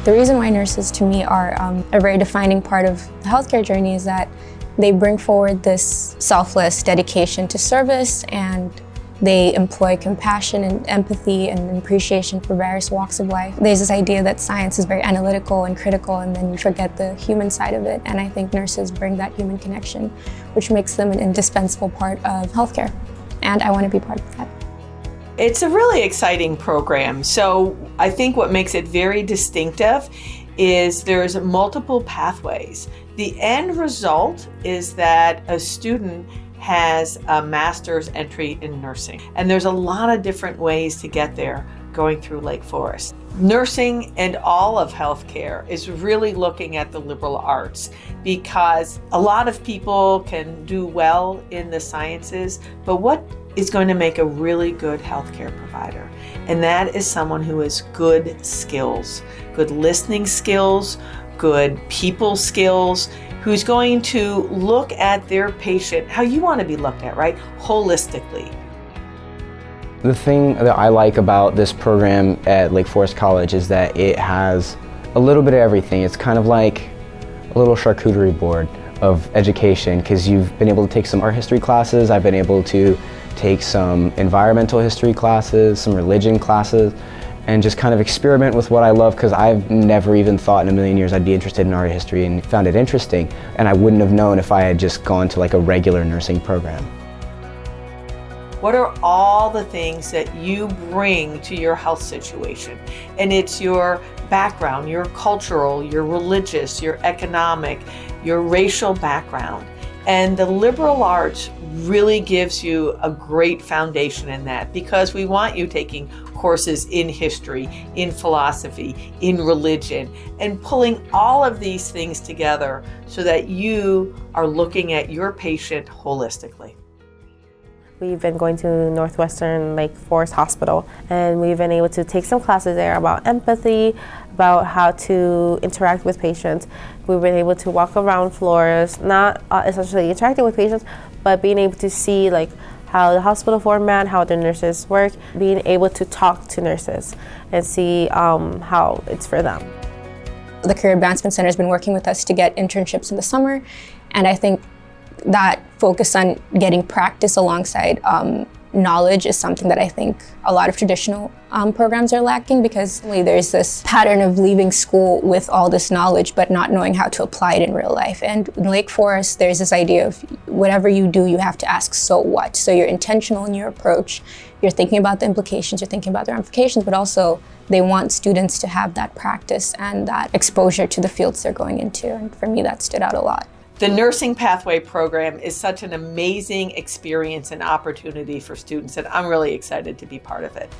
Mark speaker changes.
Speaker 1: The reason why nurses to me are a very defining part of the healthcare journey is that they bring forward this selfless dedication to service, and they employ compassion and empathy and appreciation for various walks of life. There's this idea that science is very analytical and critical, and then you forget the human side of it. And I think nurses bring that human connection, which makes them an indispensable part of healthcare. And I want to be part of that.
Speaker 2: It's a really exciting program. So I think what makes it very distinctive is there's multiple pathways. The end result is that a student has a master's entry in nursing. And there's a lot of different ways to get there going through Lake Forest. Nursing and all of healthcare is really looking at the liberal arts, because a lot of people can do well in the sciences, but what is going to make a really good healthcare provider? And that is someone who has good skills, good listening skills, good people skills, who's going to look at their patient how you want to be looked at, right? Holistically.
Speaker 3: The thing that I like about this program at Lake Forest College is that it has a little bit of everything. It's kind of like a little charcuterie board of education, because you've been able to take some art history classes, I've been able to take some environmental history classes, some religion classes, and just kind of experiment with what I love, because I've never even thought in a million years I'd be interested in art history, and found it interesting, and I wouldn't have known if I had just gone to like a regular nursing program.
Speaker 2: What are all the things that you bring to your health situation? And it's your background, your cultural, your religious, your economic, your racial background. And the liberal arts really gives you a great foundation in that, because we want you taking courses in history, in philosophy, in religion, and pulling all of these things together so that you are looking at your patient holistically.
Speaker 4: We've been going to Northwestern Lake Forest Hospital, and we've been able to take some classes there about empathy, about how to interact with patients. We've been able to walk around floors, not essentially interacting with patients, but being able to see like how the hospital format, how the nurses work, being able to talk to nurses and see how it's for them.
Speaker 1: The Career Advancement Center has been working with us to get internships in the summer, and I think that focus on getting practice alongside knowledge is something that I think a lot of traditional programs are lacking, because there's this pattern of leaving school with all this knowledge but not knowing how to apply it in real life. And in Lake Forest, there's this idea of whatever you do, you have to ask, so what? So you're intentional in your approach. You're thinking about the implications, you're thinking about the ramifications, but also they want students to have that practice and that exposure to the fields they're going into. And for me, that stood out a lot.
Speaker 2: The Nursing Pathway program is such an amazing experience and opportunity for students, and I'm really excited to be part of it.